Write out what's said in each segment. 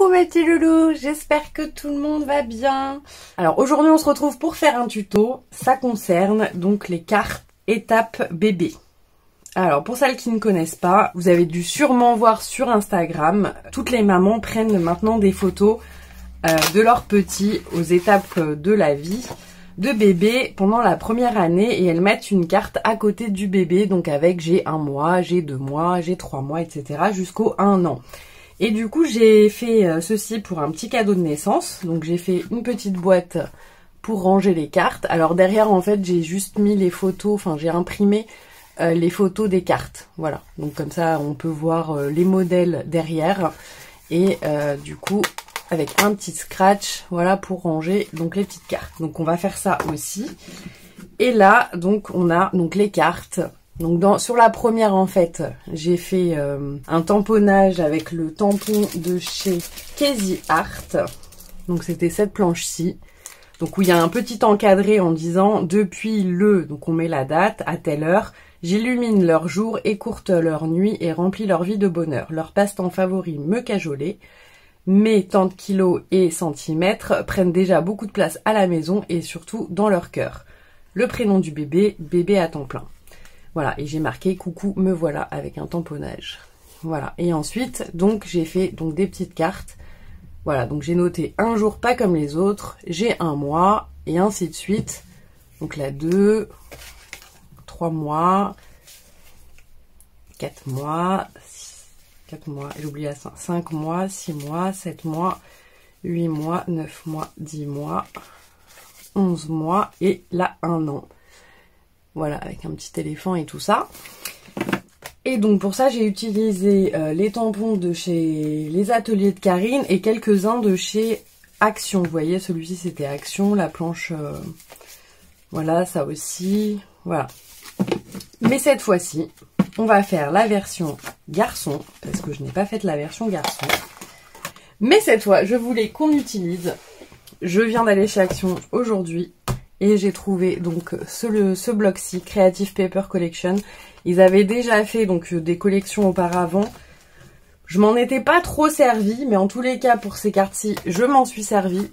Coucou mes petits loulous, j'espère que tout le monde va bien. Alors aujourd'hui on se retrouve pour faire un tuto, ça concerne donc les cartes étapes bébé. Alors pour celles qui ne connaissent pas, vous avez dû sûrement voir sur Instagram, toutes les mamans prennent maintenant des photos de leurs petits aux étapes de la vie de bébé pendant la première année et elles mettent une carte à côté du bébé, donc avec j'ai 1 mois, j'ai 2 mois, j'ai 3 mois, etc. jusqu'au 1 an. Et du coup j'ai fait ceci pour un petit cadeau de naissance, donc j'ai fait une petite boîte pour ranger les cartes. Alors derrière en fait j'ai juste mis les photos, enfin j'ai imprimé les photos des cartes, voilà. Donc comme ça on peut voir les modèles derrière et du coup avec un petit scratch, voilà, pour ranger donc les petites cartes. Donc on va faire ça aussi. Et là donc on a donc les cartes. Donc sur la première en fait, j'ai fait un tamponnage avec le tampon de chez Casey Art. Donc c'était cette planche-ci. Donc où il y a un petit encadré en disant depuis le, donc on met la date à telle heure, j'illumine leur jour, écourte leur nuit et remplis leur vie de bonheur. Leur passe-temps favori me cajoler. Mes tant de kilos et centimètres prennent déjà beaucoup de place à la maison et surtout dans leur cœur. Le prénom du bébé, bébé à temps plein. Voilà, et j'ai marqué coucou me voilà avec un tamponnage. Voilà, et ensuite donc j'ai fait donc des petites cartes. Voilà, donc j'ai noté un jour pas comme les autres, j'ai 1 mois et ainsi de suite. Donc là 2, 3 mois, 4 mois, 4 mois, j'ai oublié la 5 mois, 6 mois, 7 mois, 8 mois, 9 mois, 10 mois, 11 mois et là 1 an. Voilà, avec un petit éléphant et tout ça. Et donc pour ça, j'ai utilisé les tampons de chez les ateliers de Karine et quelques-uns de chez Action. Vous voyez, celui-ci c'était Action, la planche, voilà, ça aussi, voilà. Mais cette fois-ci, on va faire la version garçon, parce que je n'ai pas fait la version garçon. Mais cette fois, je voulais qu'on utilise, je viens d'aller chez Action aujourd'hui, et j'ai trouvé donc ce bloc-ci, Creative Paper Collection. Ils avaient déjà fait donc des collections auparavant. Je m'en étais pas trop servi, mais en tous les cas pour ces cartes-ci, je m'en suis servi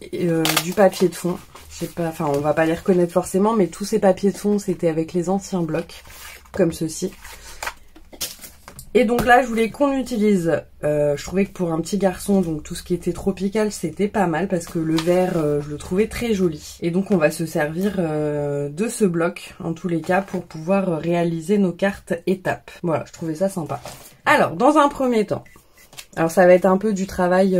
du papier de fond. Je sais pas, enfin on va pas les reconnaître forcément, mais tous ces papiers de fond c'était avec les anciens blocs, comme ceci. Et donc là, je voulais qu'on utilise, je trouvais que pour un petit garçon, donc tout ce qui était tropical, c'était pas mal parce que le vert, je le trouvais très joli. Et donc on va se servir de ce bloc, en tous les cas, pour pouvoir réaliser nos cartes étapes. Voilà, je trouvais ça sympa. Alors, dans un premier temps, alors ça va être un peu du travail,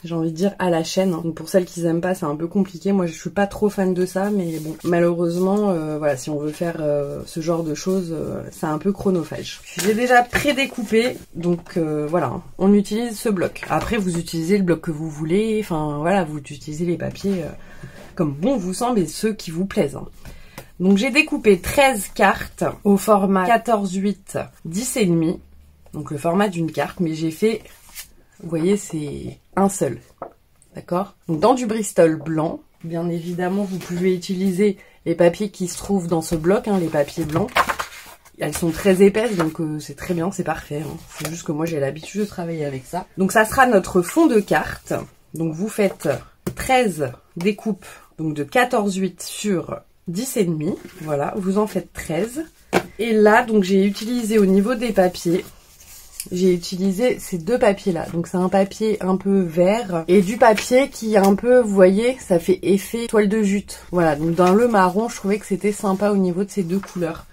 j'ai envie de dire, à la chaîne. Donc pour celles qui n'aiment pas, c'est un peu compliqué. Moi, je suis pas trop fan de ça, mais bon, malheureusement, voilà, si on veut faire ce genre de choses, c'est un peu chronophage. J'ai déjà prédécoupé, donc voilà, on utilise ce bloc. Après, vous utilisez le bloc que vous voulez, enfin voilà, vous utilisez les papiers comme bon vous semble et ceux qui vous plaisent. Hein. Donc j'ai découpé 13 cartes au format 14-8, 10,5, donc le format d'une carte, mais j'ai fait... Vous voyez, c'est un seul, d'accord? Donc dans du Bristol blanc, bien évidemment, vous pouvez utiliser les papiers qui se trouvent dans ce bloc, hein, les papiers blancs. Elles sont très épaisses, donc c'est très bien, c'est parfait. Hein. C'est juste que moi, j'ai l'habitude de travailler avec ça. Donc ça sera notre fond de carte. Donc vous faites 13 découpes, donc de 14,8 sur 10,5. Voilà, vous en faites 13. Et là, donc j'ai utilisé au niveau des papiers... J'ai utilisé ces deux papiers là, donc c'est un papier un peu vert et du papier qui est un peu, vous voyez, ça fait effet toile de jute. Voilà, donc dans le marron, je trouvais que c'était sympa au niveau de ces deux couleurs.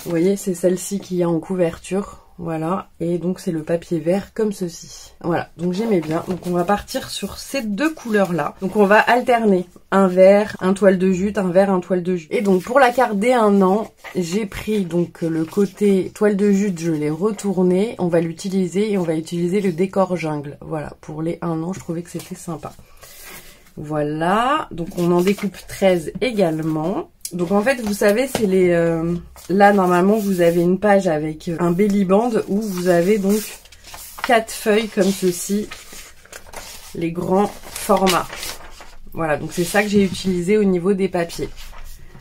Vous voyez, c'est celle-ci qui est en couverture, voilà, et donc c'est le papier vert comme ceci. Voilà, donc j'aimais bien, donc on va partir sur ces deux couleurs là. Donc on va alterner un vert, un toile de jute, un vert, un toile de jute. Et donc pour la carte des 1 an, j'ai pris donc le côté toile de jute, je l'ai retourné, on va l'utiliser et on va utiliser le décor jungle. Voilà, pour les 1 an, je trouvais que c'était sympa. Voilà, donc on en découpe 13 également. Donc en fait, vous savez, c'est les... là, normalement, vous avez une page avec un belly band où vous avez donc 4 feuilles comme ceci, les grands formats. Voilà, donc c'est ça que j'ai utilisé au niveau des papiers.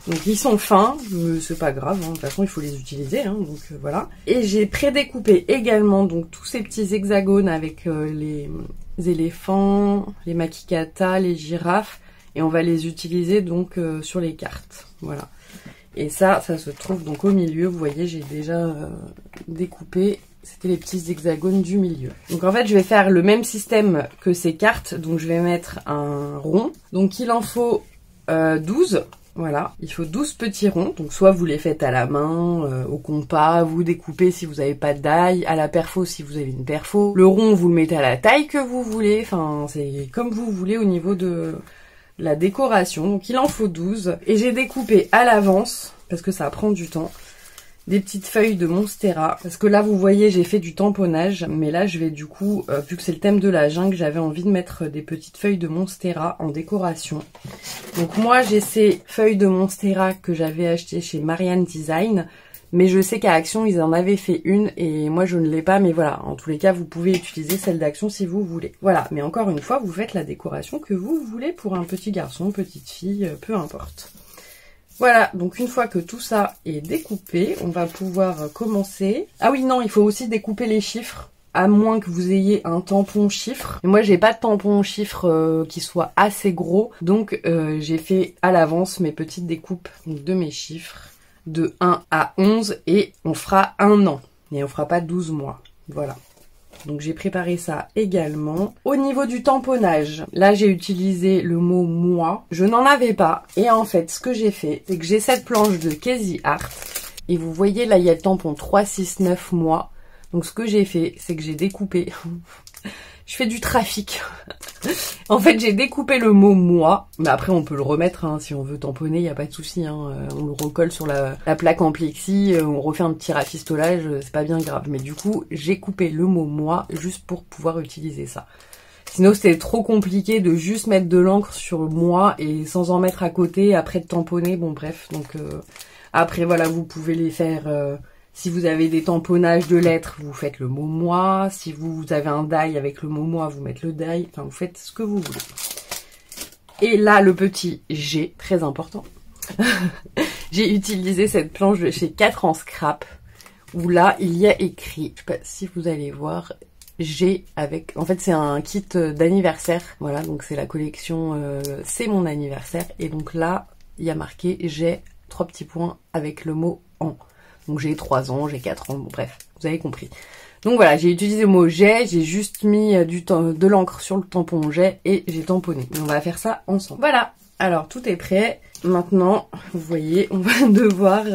Donc ils sont fins, mais c'est pas grave, hein. De toute façon il faut les utiliser, hein, donc voilà. Et j'ai prédécoupé également donc tous ces petits hexagones avec les éléphants, les makikata, les girafes, et on va les utiliser donc sur les cartes, voilà. Et ça se trouve donc au milieu, vous voyez j'ai déjà découpé, c'était les petits hexagones du milieu. Donc en fait je vais faire le même système que ces cartes, donc je vais mettre un rond, donc il en faut 12. Voilà, il faut 12 petits ronds, donc soit vous les faites à la main, au compas, vous découpez si vous n'avez pas de daille, à la perfo si vous avez une perfo. Le rond, vous le mettez à la taille que vous voulez, enfin c'est comme vous voulez au niveau de la décoration. Donc il en faut 12, et j'ai découpé à l'avance, parce que ça prend du temps, des petites feuilles de Monstera, parce que là vous voyez j'ai fait du tamponnage, mais là je vais du coup, vu que c'est le thème de la jungle, j'avais envie de mettre des petites feuilles de Monstera en décoration. Donc moi j'ai ces feuilles de Monstera que j'avais achetées chez Marianne Design, mais je sais qu'à Action ils en avaient fait une et moi je ne l'ai pas, mais voilà, en tous les cas vous pouvez utiliser celle d'Action si vous voulez. Voilà, mais encore une fois vous faites la décoration que vous voulez pour un petit garçon, petite fille, peu importe. Voilà, donc une fois que tout ça est découpé, on va pouvoir commencer. Ah oui, non, il faut aussi découper les chiffres, à moins que vous ayez un tampon chiffre. Et moi, j'ai pas de tampon chiffre qui soit assez gros, donc j'ai fait à l'avance mes petites découpes de mes chiffres, de 1 à 11, et on fera 1 an, et on fera pas 12 mois. Voilà. Donc j'ai préparé ça également. Au niveau du tamponnage, là j'ai utilisé le mot mois. Je n'en avais pas. Et en fait, ce que j'ai fait, c'est que j'ai cette planche de Casey Art. Et vous voyez, là il y a le tampon 3, 6, 9 mois. Donc ce que j'ai fait, c'est que j'ai découpé... Je fais du trafic. En fait, j'ai découpé le mot mois. Mais après, on peut le remettre, hein, si on veut tamponner, il n'y a pas de souci. Hein. On le recolle sur la plaque en plexi, on refait un petit rafistolage, c'est pas bien grave. Mais du coup, j'ai coupé le mot mois juste pour pouvoir utiliser ça. Sinon, c'était trop compliqué de juste mettre de l'encre sur le mois et sans en mettre à côté, après de tamponner. Bon, bref. Donc, après, voilà, vous pouvez les faire... Si vous avez des tamponnages de lettres, vous faites le mot mois. Si vous avez un die avec le mot mois, vous mettez le die. Enfin, vous faites ce que vous voulez. Et là, le petit G, très important. J'ai utilisé cette planche de chez 4 en scrap, où là, il y a écrit, je sais pas si vous allez voir, G avec... En fait, c'est un kit d'anniversaire. Voilà, donc c'est la collection C'est mon anniversaire. Et donc là, il y a marqué J'ai 3 petits points avec le mot en. Donc j'ai 3 ans, j'ai 4 ans, bon bref, vous avez compris. Donc voilà, j'ai utilisé le mot j'ai juste mis de l'encre sur le tampon j'ai et j'ai tamponné. On va faire ça ensemble. Voilà, alors tout est prêt. Maintenant, vous voyez, on va devoir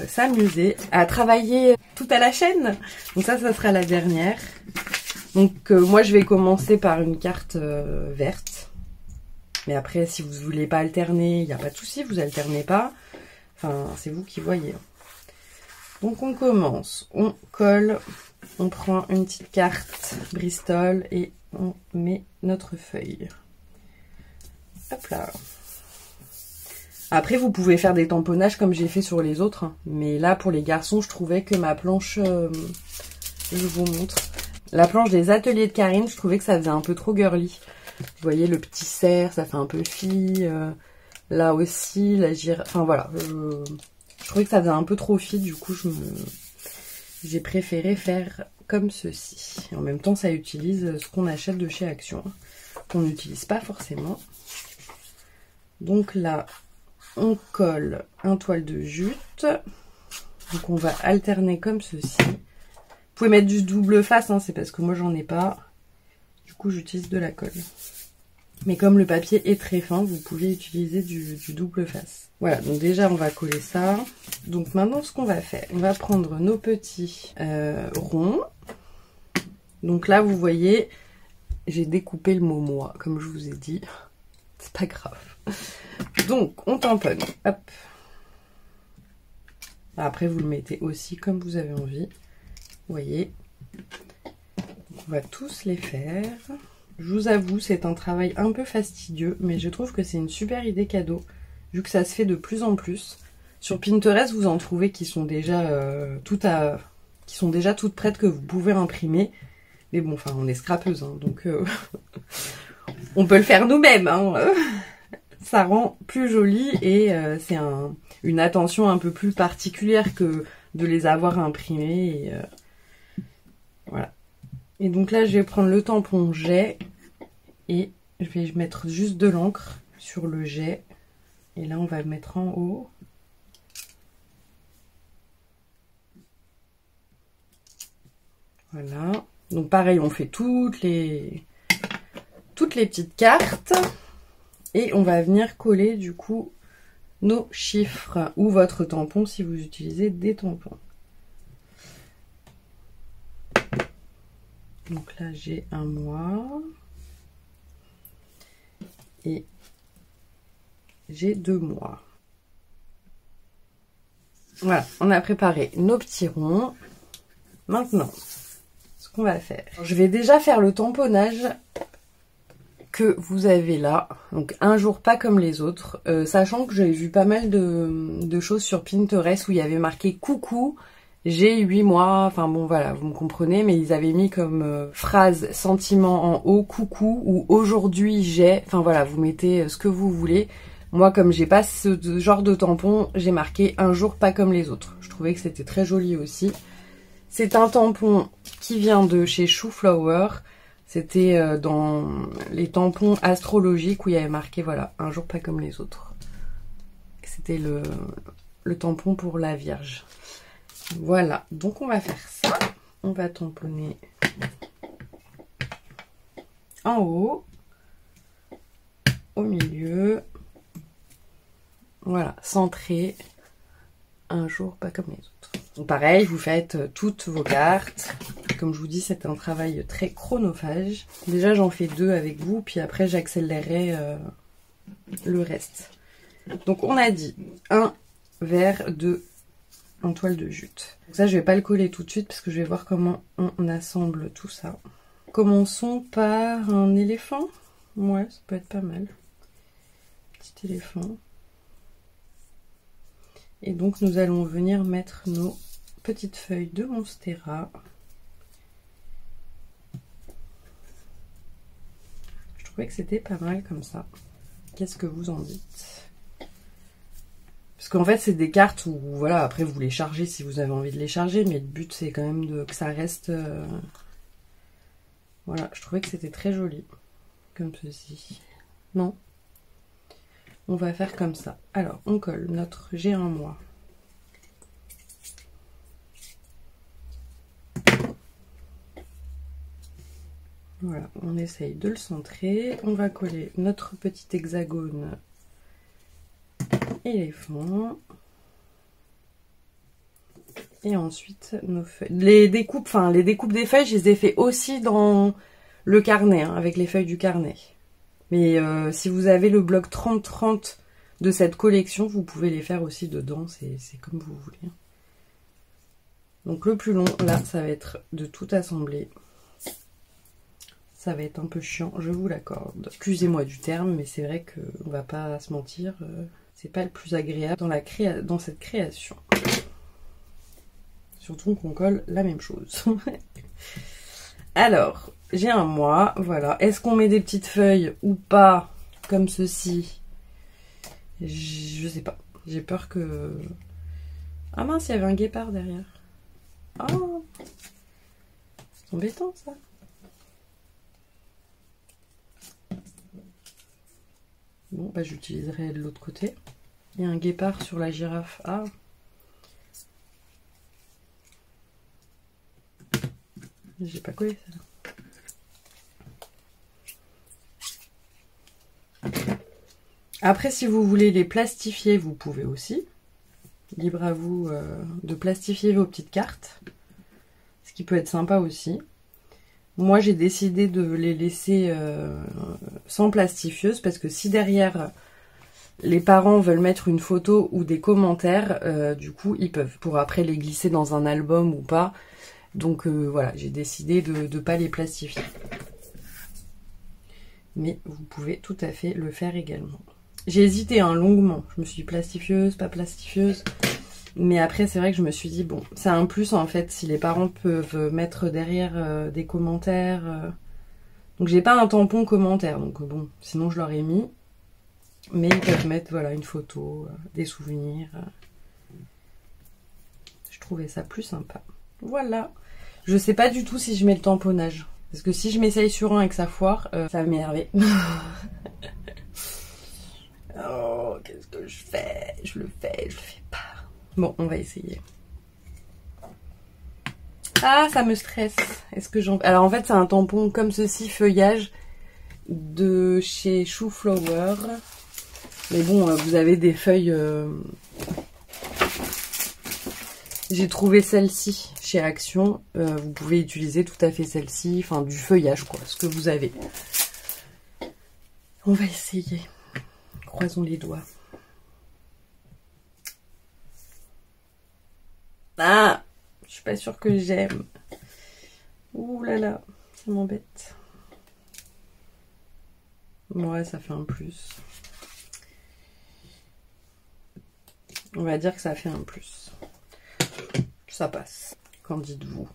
s'amuser à travailler tout à la chaîne. Donc ça sera la dernière. Donc moi je vais commencer par une carte verte. Mais après, si vous voulez pas alterner, il n'y a pas de souci, vous alternez pas. Enfin, c'est vous qui voyez. Donc on commence, on colle, on prend une petite carte Bristol et on met notre feuille. Hop là. Après vous pouvez faire des tamponnages comme j'ai fait sur les autres, hein. Mais là pour les garçons je trouvais que ma planche, je vous montre, la planche des ateliers de Karine, je trouvais que ça faisait un peu trop girly. Vous voyez le petit cerf, ça fait un peu fille, là aussi, la girafe, enfin voilà. Je trouvais que ça faisait un peu trop fille, du coup j'ai préféré faire comme ceci. Et en même temps, ça utilise ce qu'on achète de chez Action, qu'on n'utilise pas forcément. Donc là, on colle un toile de jute. Donc on va alterner comme ceci. Vous pouvez mettre du double face, hein, c'est parce que moi j'en ai pas. Du coup, j'utilise de la colle. Mais comme le papier est très fin, vous pouvez utiliser du double face. Voilà, donc déjà on va coller ça. Donc maintenant ce qu'on va faire, on va prendre nos petits ronds. Donc là vous voyez, j'ai découpé le mot mois, comme je vous ai dit. C'est pas grave. Donc on tamponne, hop. Après vous le mettez aussi comme vous avez envie. Vous voyez. On va tous les faire. Je vous avoue, c'est un travail un peu fastidieux, mais je trouve que c'est une super idée cadeau, vu que ça se fait de plus en plus. Sur Pinterest, vous en trouvez qui sont déjà toutes prêtes, que vous pouvez imprimer. Mais bon, enfin, on est scrapeuse, hein, donc on peut le faire nous-mêmes. Hein. Ça rend plus joli et c'est une attention un peu plus particulière que de les avoir imprimés. Et, voilà. Et donc là, je vais prendre le tampon jet et je vais mettre juste de l'encre sur le jet. Et là, on va le mettre en haut. Voilà. Donc pareil, on fait toutes les petites cartes. Et on va venir coller du coup nos chiffres ou votre tampon si vous utilisez des tampons. Donc là, j'ai un mois. Et j'ai 2 mois. Voilà, on a préparé nos petits ronds. Maintenant, ce qu'on va faire, je vais déjà faire le tamponnage que vous avez là. Donc un jour pas comme les autres, sachant que j'avais vu pas mal de choses sur Pinterest où il y avait marqué coucou, j'ai 8 mois, enfin bon voilà, vous me comprenez, mais ils avaient mis comme phrase sentiment en haut, coucou, ou aujourd'hui j'ai, enfin voilà, vous mettez ce que vous voulez. Moi, comme j'ai pas ce genre de tampon, j'ai marqué un jour pas comme les autres. Je trouvais que c'était très joli aussi. C'est un tampon qui vient de chez Shoe Flower. C'était dans les tampons astrologiques où il y avait marqué, voilà, un jour pas comme les autres. C'était le tampon pour la Vierge. Voilà, donc on va faire ça. On va tamponner en haut, au milieu. Voilà, centré, un jour pas comme les autres. Donc pareil, vous faites toutes vos cartes. Comme je vous dis, c'est un travail très chronophage. Déjà, j'en fais 2 avec vous, puis après, j'accélérerai le reste. Donc, on a dit un vers 2 en toile de jute. Donc ça, je vais pas le coller tout de suite parce que je vais voir comment on assemble tout ça. Commençons par un éléphant. Ouais, ça peut être pas mal. Petit éléphant. Et donc, nous allons venir mettre nos petites feuilles de Monstera. Je trouvais que c'était pas mal comme ça. Qu'est-ce que vous en dites? Parce qu'en fait, c'est des cartes où, voilà, après vous les chargez si vous avez envie de les charger, mais le but, c'est quand même que ça reste... Voilà, je trouvais que c'était très joli, comme ceci. Non? On va faire comme ça. Alors, on colle notre j'ai un mois. Voilà, on essaye de le centrer. On va coller notre petit hexagone éléphant. Et ensuite, nos feuilles. Les découpes des feuilles, je les ai fait aussi dans le carnet, hein, avec les feuilles du carnet. Mais si vous avez le bloc 30-30 de cette collection, vous pouvez les faire aussi dedans, c'est comme vous voulez. Donc le plus long, là, ça va être de tout assembler. Ça va être un peu chiant, je vous l'accorde. Excusez-moi du terme, mais c'est vrai qu'on va pas se mentir, c'est pas le plus agréable dans cette création. Surtout qu'on colle la même chose. Alors, j'ai un mois, voilà. Est-ce qu'on met des petites feuilles ou pas, comme ceci? Je sais pas. J'ai peur que... Ah mince, il y avait un guépard derrière. Oh, c'est embêtant ça. Bon, bah j'utiliserai de l'autre côté. Il y a un guépard sur la girafe. Ah. J'ai pas collé ça. Après, si vous voulez les plastifier, vous pouvez aussi. Libre à vous de plastifier vos petites cartes. Ce qui peut être sympa aussi. Moi, j'ai décidé de les laisser sans plastifieuse parce que si derrière les parents veulent mettre une photo ou des commentaires, du coup, ils peuvent pour après les glisser dans un album ou pas. Donc voilà, j'ai décidé de ne pas les plastifier. Mais vous pouvez tout à fait le faire également. J'ai hésité longuement. Je me suis dit plastifieuse, pas plastifieuse. Mais après, c'est vrai que je me suis dit, bon, c'est un plus en fait, si les parents peuvent mettre derrière des commentaires. Donc j'ai pas un tampon commentaire, donc bon, sinon je l'aurais mis. Mais ils peuvent mettre voilà, une photo, des souvenirs. Je trouvais ça plus sympa. Voilà. Je sais pas du tout si je mets le tamponnage. Parce que si je m'essaye sur un et que ça foire, ça va m'énerver. Oh, qu'est-ce que je fais? Je le fais pas. Bon, on va essayer. Ah, ça me stresse. Est-ce que j'en... Alors en fait, c'est un tampon comme ceci, feuillage, de chez Shoe Flower. Mais bon, vous avez des feuilles... J'ai trouvé celle-ci chez Action. Vous pouvez utiliser tout à fait celle-ci. Enfin, du feuillage, quoi. Ce que vous avez. On va essayer. Croisons les doigts. Ah! Je suis pas sûre que j'aime. Ouh là là, ça m'embête. Ouais, ça fait un plus. On va dire que ça fait un plus. Ça passe. Qu'en dites-vous?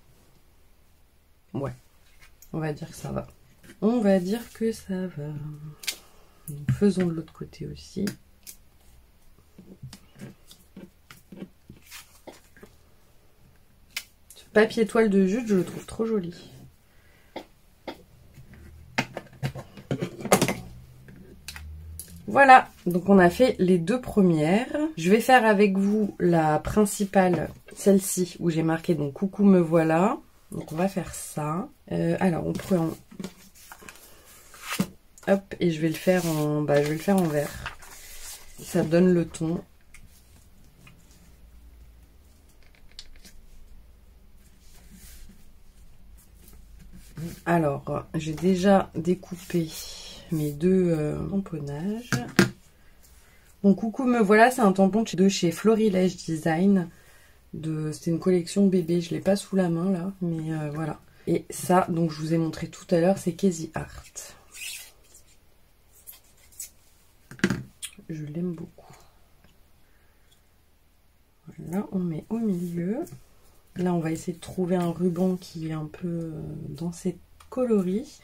Ouais. On va dire que ça va. On va dire que ça va. Donc, faisons de l'autre côté aussi. Ce papier toile de jute, je le trouve trop joli. Voilà, donc on a fait les deux premières. Je vais faire avec vous la principale, celle-ci, où j'ai marqué donc coucou me voilà. Donc on va faire ça. Alors on prend... Hop, et je vais le faire en... Bah, je vais le faire en vert. Ça donne le ton. Alors, j'ai déjà découpé mes deux tamponnages. Bon, coucou me voilà, c'est un tampon de chez Florilège Design. C'était une collection bébé, je l'ai pas sous la main là, mais voilà. Et ça, donc je vous ai montré tout à l'heure, c'est Casey Art. Je l'aime beaucoup. Voilà, on met au milieu. Là, on va essayer de trouver un ruban qui est un peu dans ces coloris.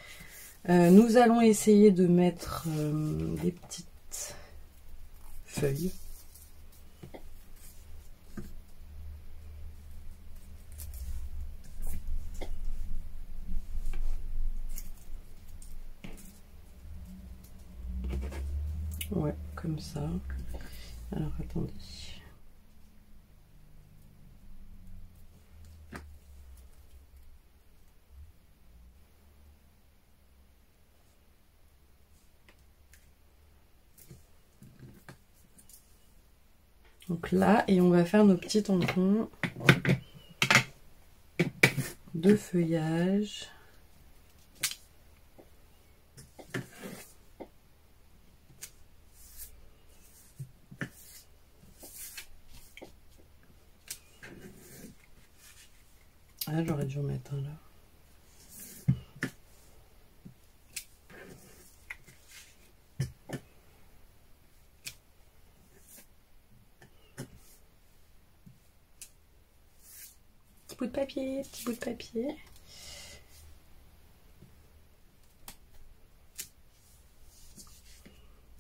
Nous allons essayer de mettre des petites feuilles. Ouais, comme ça. Alors, attendez. Donc là, et on va faire nos petits tampons de feuillage. Ah, j'aurais dû en mettre un là. Petit bout de papier, petit bout de papier.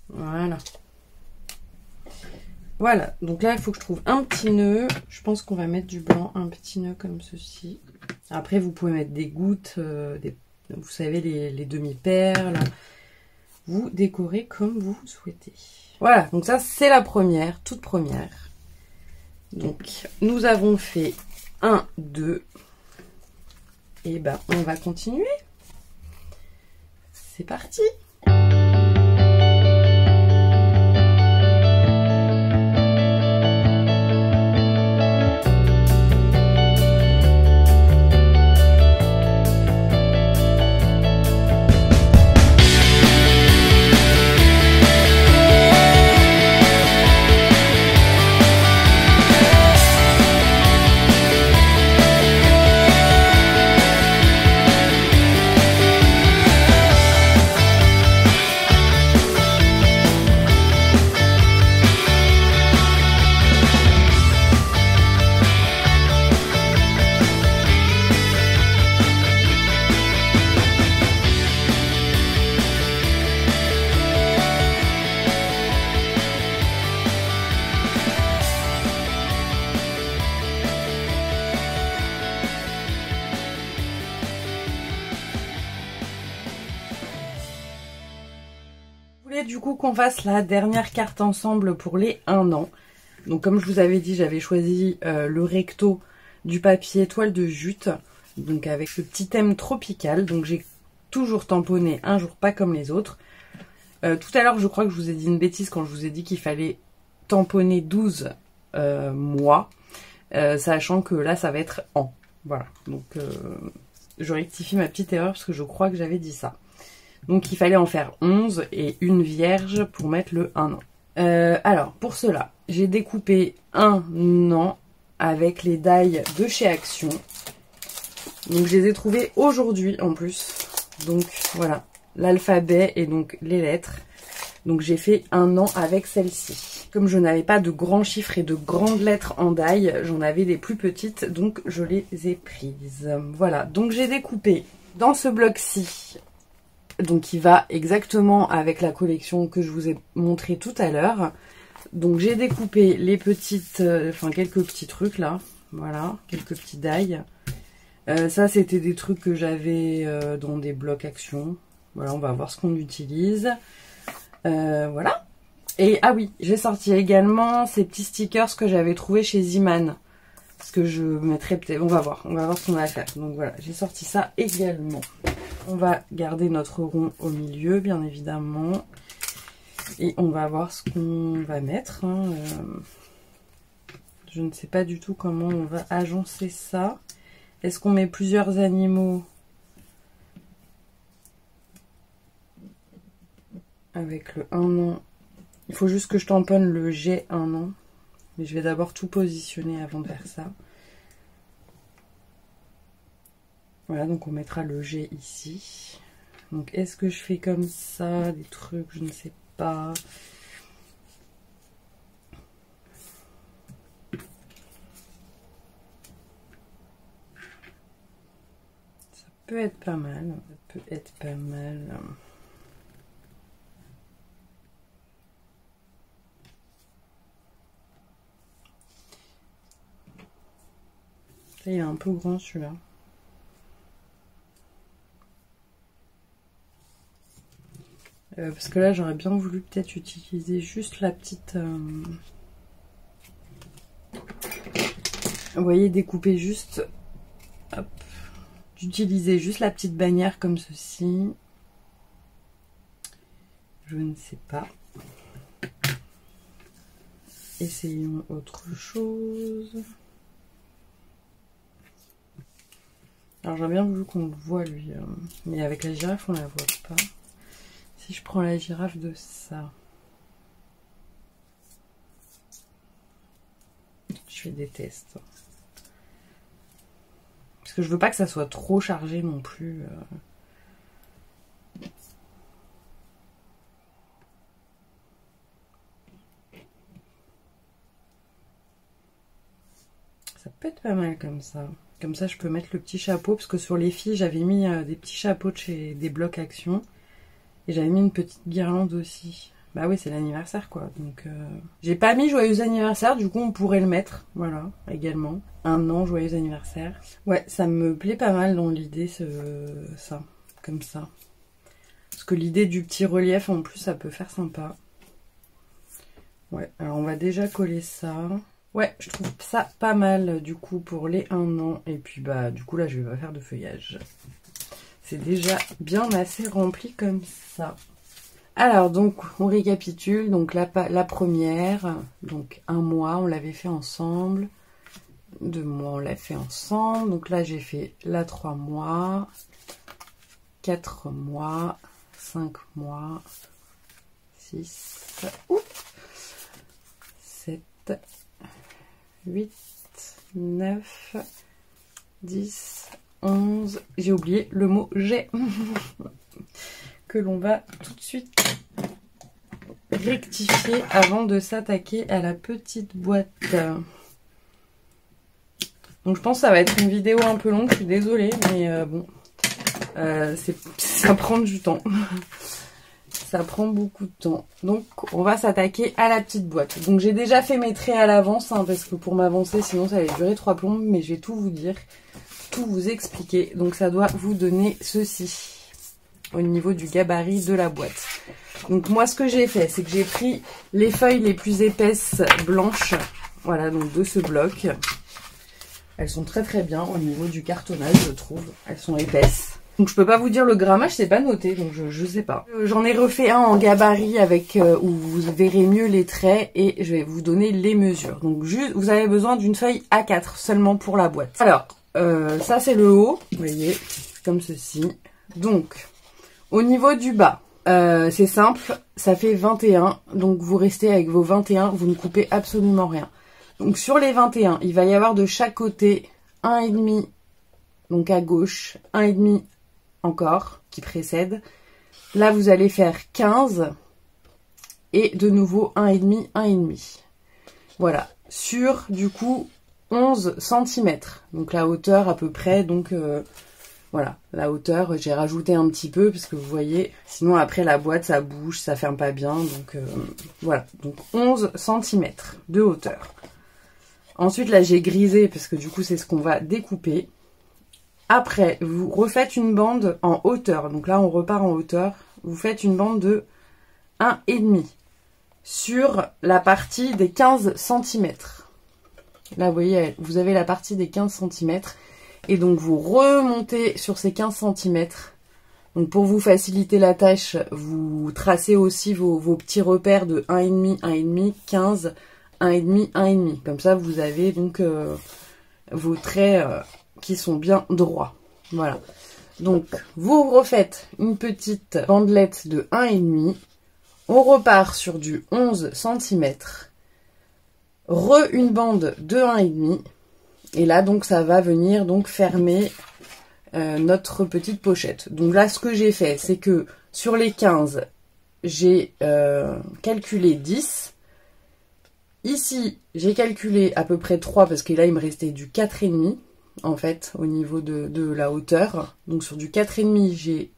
Voilà. Voilà, donc là il faut que je trouve un petit nœud. Je pense qu'on va mettre du blanc, un petit nœud comme ceci. Après vous pouvez mettre des gouttes, vous savez les demi-perles. Vous décorez comme vous souhaitez. Voilà, donc ça c'est la première, toute première. Donc nous avons fait 1, 2. Et ben on va continuer. C'est parti! Je voulais du coup qu'on fasse la dernière carte ensemble pour les 1 an. Donc comme je vous avais dit, j'avais choisi le recto du papier toile de jute. Donc avec le petit thème tropical. Donc j'ai toujours tamponné un jour pas comme les autres. Tout à l'heure, je crois que je vous ai dit une bêtise quand je vous ai dit qu'il fallait tamponner 12 mois. Sachant que là, ça va être an. Voilà. Donc je rectifie ma petite erreur parce que je crois que j'avais dit ça. Donc il fallait en faire 11 et une vierge pour mettre le 1 an. Alors pour cela, j'ai découpé un an avec les die de chez Action. Donc je les ai trouvés aujourd'hui en plus. Donc voilà, l'alphabet et donc les lettres. Donc j'ai fait 1 an avec celle-ci. Comme je n'avais pas de grands chiffres et de grandes lettres en die, j'en avais des plus petites, donc je les ai prises. Voilà, donc j'ai découpé dans ce bloc-ci. Donc qui va exactement avec la collection que je vous ai montré tout à l'heure. Donc j'ai découpé les petites, quelques petits trucs là, voilà, quelques petits die. Ça c'était des trucs que j'avais dans des blocs Action. Voilà, on va voir ce qu'on utilise. Voilà. Et ah oui, j'ai sorti également ces petits stickers que j'avais trouvés chez Ziman. Parce que je mettrai peut-être, on va voir ce qu'on va faire. Donc voilà, j'ai sorti ça également. On va garder notre rond au milieu, bien évidemment. Et on va voir ce qu'on va mettre. Hein. Je ne sais pas du tout comment on va agencer ça. Est-ce qu'on met plusieurs animaux avec le 1 an? Il faut juste que je tamponne le G 1 an. Mais je vais d'abord tout positionner avant de faire ça. Voilà, donc on mettra le G ici. Donc est-ce que je fais comme ça, des trucs, je ne sais pas. Ça peut être pas mal, ça peut être pas mal. Ça, il est un peu grand celui-là. Parce que là, j'aurais bien voulu peut-être utiliser juste la petite... Vous voyez, découper juste... Hop. D'utiliser juste la petite bannière comme ceci. Je ne sais pas. Essayons autre chose. Alors, j'aurais bien voulu qu'on le voit, lui. Mais avec la girafe, on la voit pas. Si je prends la girafe de ça, je fais des tests. Parce que je veux pas que ça soit trop chargé non plus. Ça peut être pas mal comme ça. Comme ça, je peux mettre le petit chapeau. Parce que sur les filles, j'avais mis des petits chapeaux de chez des blocs Action. Et j'avais mis une petite guirlande aussi. Bah oui, c'est l'anniversaire quoi. Donc j'ai pas mis joyeux anniversaire, du coup on pourrait le mettre. Voilà, également. 1 an, joyeux anniversaire. Ouais, ça me plaît pas mal dans l'idée, ça. Comme ça. Parce que l'idée du petit relief en plus, ça peut faire sympa. Ouais, alors on va déjà coller ça. Ouais, je trouve ça pas mal du coup pour les 1 an. Et puis bah du coup là je vais pas faire de feuillage. C'est déjà bien assez rempli comme ça. Alors donc on récapitule. Donc la première, donc 1 mois, on l'avait fait ensemble. 2 mois, on l'a fait ensemble. Donc là j'ai fait la 3 mois, 4 mois, 5 mois, 6, 7, 8, 9, 10, 11, j'ai oublié le mot G que l'on va tout de suite rectifier avant de s'attaquer à la petite boîte. Donc je pense que ça va être une vidéo un peu longue, je suis désolée, mais bon, ça prend du temps. Ça prend beaucoup de temps. Donc on va s'attaquer à la petite boîte. Donc j'ai déjà fait mes traits à l'avance, hein, parce que pour m'avancer, sinon ça allait durer 3 plombes, mais je vais tout vous dire. Tout vous expliquer. Donc ça doit vous donner ceci au niveau du gabarit de la boîte. Donc moi ce que j'ai fait, c'est que j'ai pris les feuilles les plus épaisses blanches, voilà, donc de ce bloc. Elles sont très très bien au niveau du cartonnage, je trouve. Elles sont épaisses. Donc je peux pas vous dire le grammage, c'est pas noté, donc je sais pas. J'en ai refait un en gabarit avec où vous verrez mieux les traits et je vais vous donner les mesures. Donc juste, vous avez besoin d'une feuille A4 seulement pour la boîte. Alors, ça c'est le haut, vous voyez, comme ceci. Donc, au niveau du bas, c'est simple, ça fait 21, donc vous restez avec vos 21, vous ne coupez absolument rien. Donc sur les 21, il va y avoir de chaque côté 1,5, donc à gauche, 1,5 encore, qui précède. Là, vous allez faire 15, et de nouveau 1,5, 1,5. Voilà, sur du coup 11 cm, donc la hauteur à peu près, donc voilà, la hauteur, j'ai rajouté un petit peu, parce que vous voyez, sinon après la boîte, ça bouge, ça ferme pas bien, donc voilà, donc 11 cm de hauteur. Ensuite, là, j'ai grisé, parce que du coup, c'est ce qu'on va découper. Après, vous refaites une bande en hauteur. Donc là, on repart en hauteur. Vous faites une bande de 1,5 sur la partie des 15 cm. Là, vous voyez, vous avez la partie des 15 cm. Et donc, vous remontez sur ces 15 cm. Donc, pour vous faciliter la tâche, vous tracez aussi vos petits repères de 1,5, 1,5, 15, 1,5, 1,5. Comme ça, vous avez donc vos traits qui sont bien droits. Voilà. Donc, vous refaites une petite bandelette de 1,5. On repart sur du 11 cm. Une bande de 1,5. Et là, donc, ça va venir donc fermer notre petite pochette. Donc là, ce que j'ai fait, c'est que sur les 15, j'ai calculé 10. Ici, j'ai calculé à peu près 3 parce que là, il me restait du 4,5 en fait, au niveau de la hauteur. Donc sur du 4,5, j'ai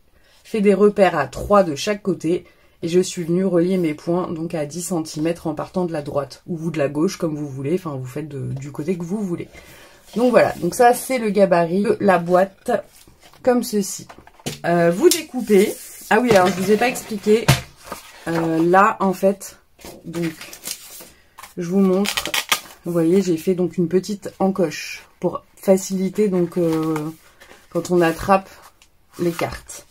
fait des repères à 3 de chaque côté et je suis venue relier mes points donc à 10 cm en partant de la droite ou de la gauche comme vous voulez. Enfin, vous faites du côté que vous voulez. Donc voilà, donc ça, c'est le gabarit de la boîte comme ceci. Vous découpez. Ah oui, alors je vous ai pas expliqué. Là, en fait, donc... je vous montre, vous voyez, j'ai fait donc une petite encoche pour faciliter donc quand on attrape les cartes.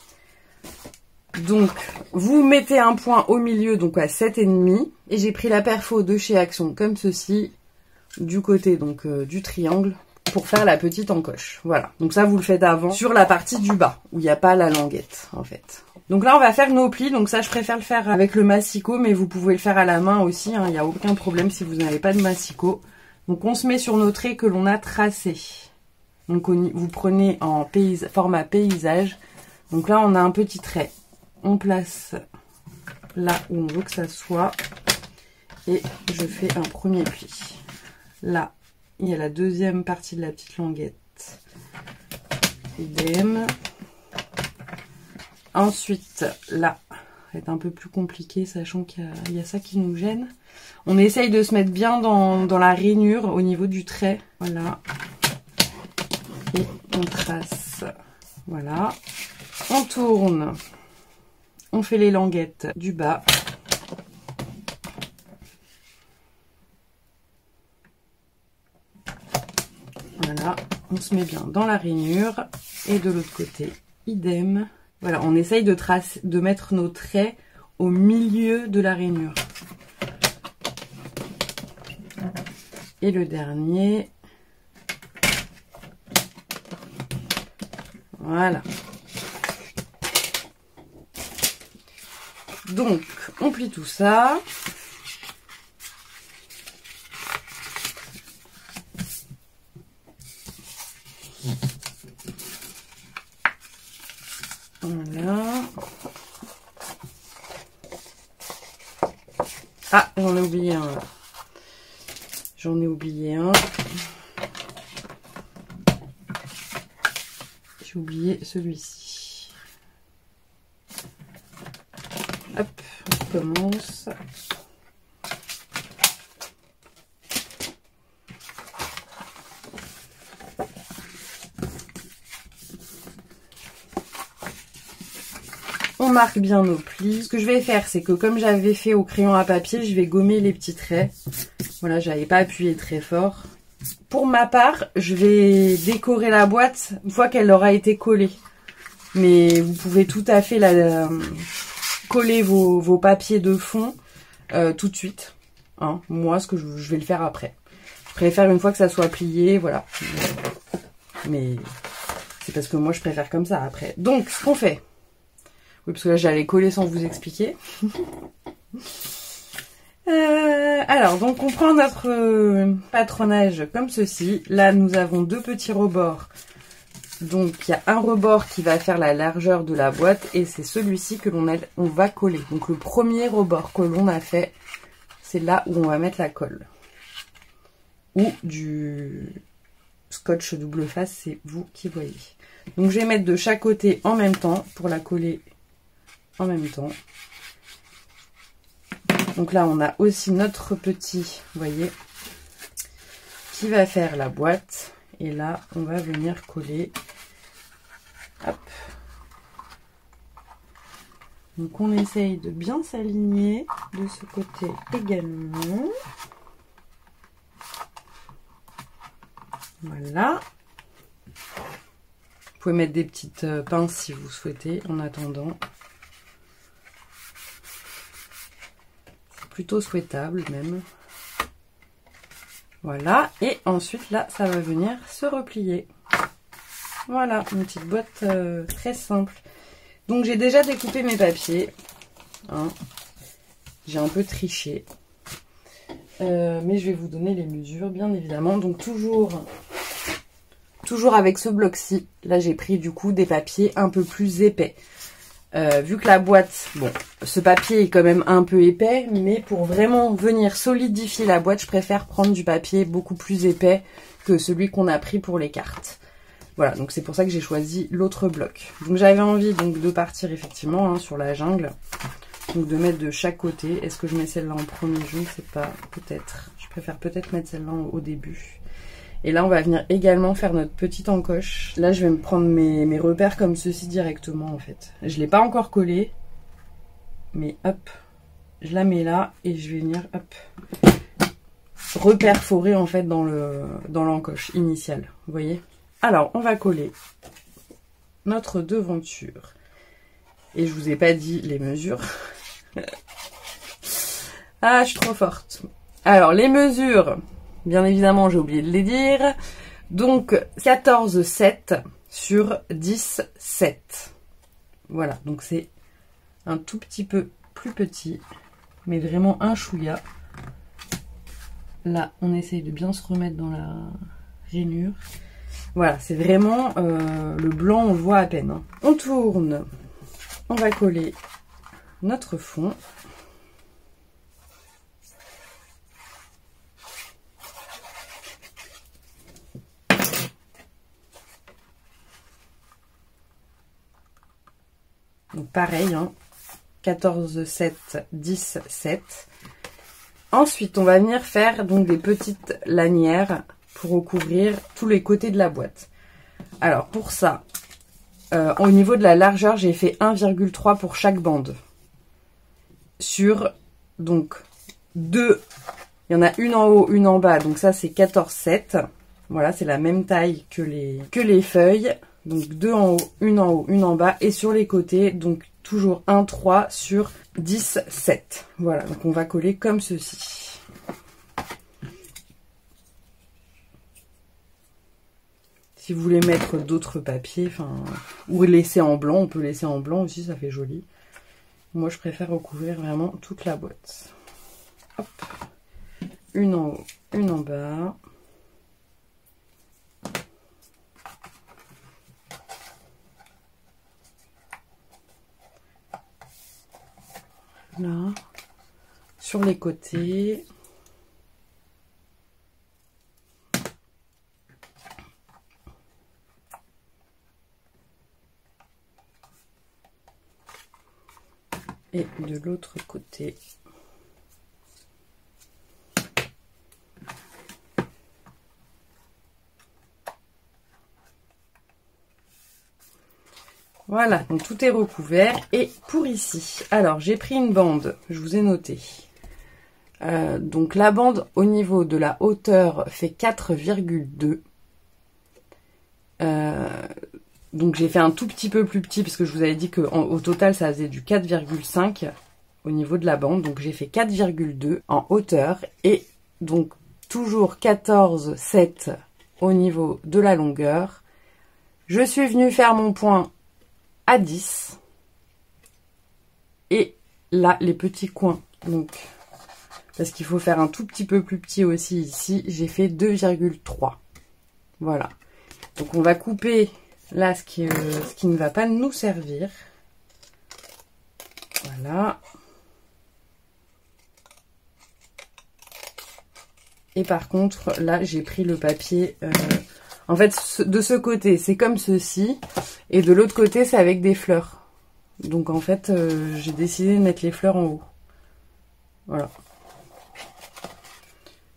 Donc, vous mettez un point au milieu, donc à 7,5, et j'ai pris la perfo de chez Action comme ceci, du côté donc du triangle, pour faire la petite encoche. Voilà, donc ça vous le faites avant sur la partie du bas, où il n'y a pas la languette en fait. Donc là, on va faire nos plis. Donc ça, je préfère le faire avec le massicot, mais vous pouvez le faire à la main aussi. Il n'y a aucun problème si vous n'avez pas de massicot. Donc on se met sur nos traits que l'on a tracés. Donc vous prenez en format paysage. Donc là, on a un petit trait. On place là où on veut que ça soit. Et je fais un premier pli. Là, il y a la deuxième partie de la petite languette. Idem. Ensuite, là, ça va être un peu plus compliqué, sachant qu'il y a ça qui nous gêne. On essaye de se mettre bien dans la rainure au niveau du trait. Voilà. Et on trace. Voilà. On tourne. On fait les languettes du bas. Voilà. On se met bien dans la rainure. Et de l'autre côté, idem. Voilà, on essaye de mettre nos traits au milieu de la rainure. Et le dernier. Voilà. Donc, on plie tout ça. Voilà. Ah, j'en ai oublié un. J'en ai oublié un. J'ai oublié celui-ci. Hop, on commence. On marque bien nos plis. Ce que je vais faire, c'est que comme j'avais fait au crayon à papier, je vais gommer les petits traits. Voilà, j'avais pas appuyé très fort. Pour ma part, je vais décorer la boîte une fois qu'elle aura été collée. Mais vous pouvez tout à fait coller vos papiers de fond tout de suite. Hein. Moi, ce que je vais le faire après. Je préfère une fois que ça soit plié, voilà. Mais c'est parce que moi, je préfère comme ça après. Donc, ce qu'on fait... Oui, parce que là, j'allais coller sans vous expliquer. Alors, donc, on prend notre patronage comme ceci. Là, nous avons deux petits rebords. Donc, il y a un rebord qui va faire la largeur de la boîte et c'est celui-ci que on va coller. Donc, le premier rebord que l'on a fait, c'est là où on va mettre la colle. Ou du scotch double face, c'est vous qui voyez. Donc, je vais mettre de chaque côté en même temps pour la coller en même temps. Donc là, on a aussi notre petit, vous voyez, qui va faire la boîte. Et là, on va venir coller. Hop. Donc, on essaye de bien s'aligner de ce côté également. Voilà. Vous pouvez mettre des petites pinces si vous souhaitez en attendant. C'est plutôt souhaitable même. Voilà. Et ensuite, là, ça va venir se replier. Voilà, une petite boîte très simple. Donc, j'ai déjà découpé mes papiers. Hein. J'ai un peu triché. Mais je vais vous donner les mesures, bien évidemment. Donc, toujours avec ce bloc-ci. Là, j'ai pris du coup des papiers un peu plus épais. Vu que la boîte, bon, ce papier est quand même un peu épais, mais pour vraiment venir solidifier la boîte, je préfère prendre du papier beaucoup plus épais que celui qu'on a pris pour les cartes. Voilà, donc c'est pour ça que j'ai choisi l'autre bloc. Donc j'avais envie donc de partir effectivement hein, sur la jungle, donc de mettre de chaque côté. Est-ce que je mets celle-là en premier? Je ne sais pas, peut-être. Je préfère peut-être mettre celle-là au début. Et là, on va venir également faire notre petite encoche. Là, je vais me prendre mes repères comme ceci directement, en fait. Je ne l'ai pas encore collé. Mais hop, je la mets là et je vais venir, hop, reperforer, en fait, dans l'encoche initiale. Vous voyez? Alors, on va coller notre devanture. Et je vous ai pas dit les mesures. Ah, je suis trop forte. Alors, les mesures... Bien évidemment, j'ai oublié de les dire. Donc, 14,7 sur 10,7. Voilà, donc c'est un tout petit peu plus petit, mais vraiment un chouïa. Là, on essaye de bien se remettre dans la rainure. Voilà, c'est vraiment le blanc, on le voit à peine. Hein. On tourne, on va coller notre fond. Donc pareil, hein, 14, 7, 10, 7. Ensuite, on va venir faire donc des petites lanières pour recouvrir tous les côtés de la boîte. Alors pour ça, au niveau de la largeur, j'ai fait 1,3 pour chaque bande. Sur donc 2, il y en a une en haut, une en bas, donc ça c'est 14, 7. Voilà, c'est la même taille que les feuilles. Donc 2 en haut, une en bas. Et sur les côtés, donc toujours 1, 3 sur 10, 7. Voilà, donc on va coller comme ceci. Si vous voulez mettre d'autres papiers, ou laisser en blanc, on peut laisser en blanc aussi, ça fait joli. Moi, je préfère recouvrir vraiment toute la boîte. Hop. Une en haut, une en bas. Là, sur les côtés. Et de l'autre côté. Voilà, donc tout est recouvert. Et pour ici, alors j'ai pris une bande, je vous ai noté. Donc la bande au niveau de la hauteur fait 4,2. Donc j'ai fait un tout petit peu plus petit parce que je vous avais dit qu'au total ça faisait du 4,5 au niveau de la bande. Donc j'ai fait 4,2 en hauteur et donc toujours 14,7 au niveau de la longueur. Je suis venue faire mon point à 10 et là les petits coins, donc parce qu'il faut faire un tout petit peu plus petit aussi ici, j'ai fait 2,3. Voilà, donc on va couper là ce qui ne va pas nous servir. Voilà, et par contre là j'ai pris le papier en fait de ce côté c'est comme ceci et de l'autre côté c'est avec des fleurs. Donc en fait, j'ai décidé de mettre les fleurs en haut. Voilà.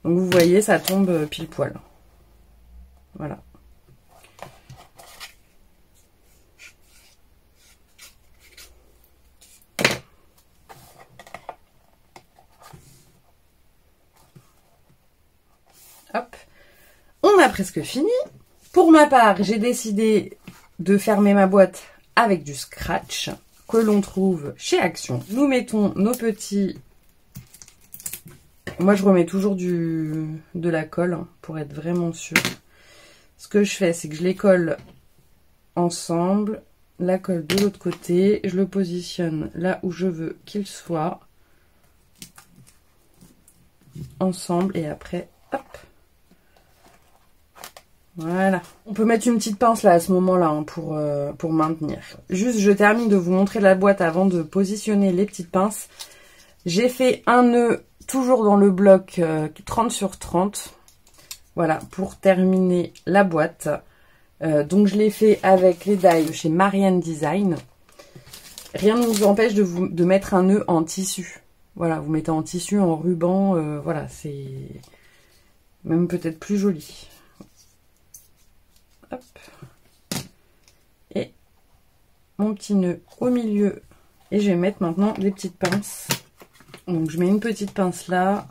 Donc vous voyez, ça tombe pile poil. Voilà. Hop. On a presque fini. Pour ma part, j'ai décidé de fermer ma boîte avec du scratch que l'on trouve chez Action. Nous mettons nos petits... Moi, je remets toujours de la colle hein, pour être vraiment sûre. Ce que je fais, c'est que je les colle ensemble. La colle de l'autre côté. Je le positionne là où je veux qu'il soit. Ensemble. Et après, hop. Voilà. On peut mettre une petite pince là à ce moment-là hein, pour maintenir. Juste, je termine de vous montrer la boîte avant de positionner les petites pinces. J'ai fait un nœud toujours dans le bloc 30 sur 30. Voilà, pour terminer la boîte. Donc je l'ai fait avec les die de chez Marianne Design. Rien ne vous empêche de mettre un nœud en tissu. Voilà, vous mettez en tissu, en ruban. Voilà, c'est même peut-être plus joli. Hop. Et mon petit nœud au milieu. Et je vais mettre maintenant des petites pinces. Donc je mets une petite pince là.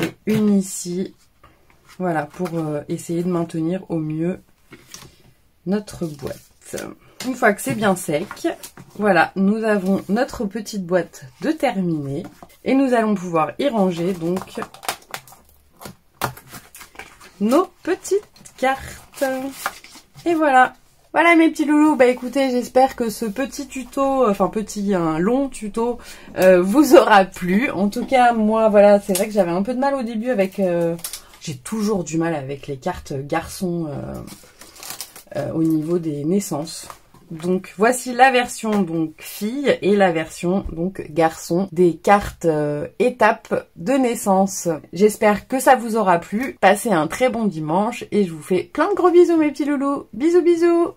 Et une ici. Voilà, pour essayer de maintenir au mieux notre boîte. Une fois que c'est bien sec, voilà, nous avons notre petite boîte de terminée. Et nous allons pouvoir y ranger donc nos petites cartes. Et voilà. Voilà mes petits loulous, bah écoutez, j'espère que ce petit tuto, enfin un long tuto, vous aura plu. En tout cas, moi, voilà, c'est vrai que j'avais un peu de mal au début avec... j'ai toujours du mal avec les cartes garçons au niveau des naissances. Donc voici la version donc fille et la version donc garçon des cartes étapes de naissance. J'espère que ça vous aura plu. Passez un très bon dimanche et je vous fais plein de gros bisous mes petits loulous. Bisous bisous.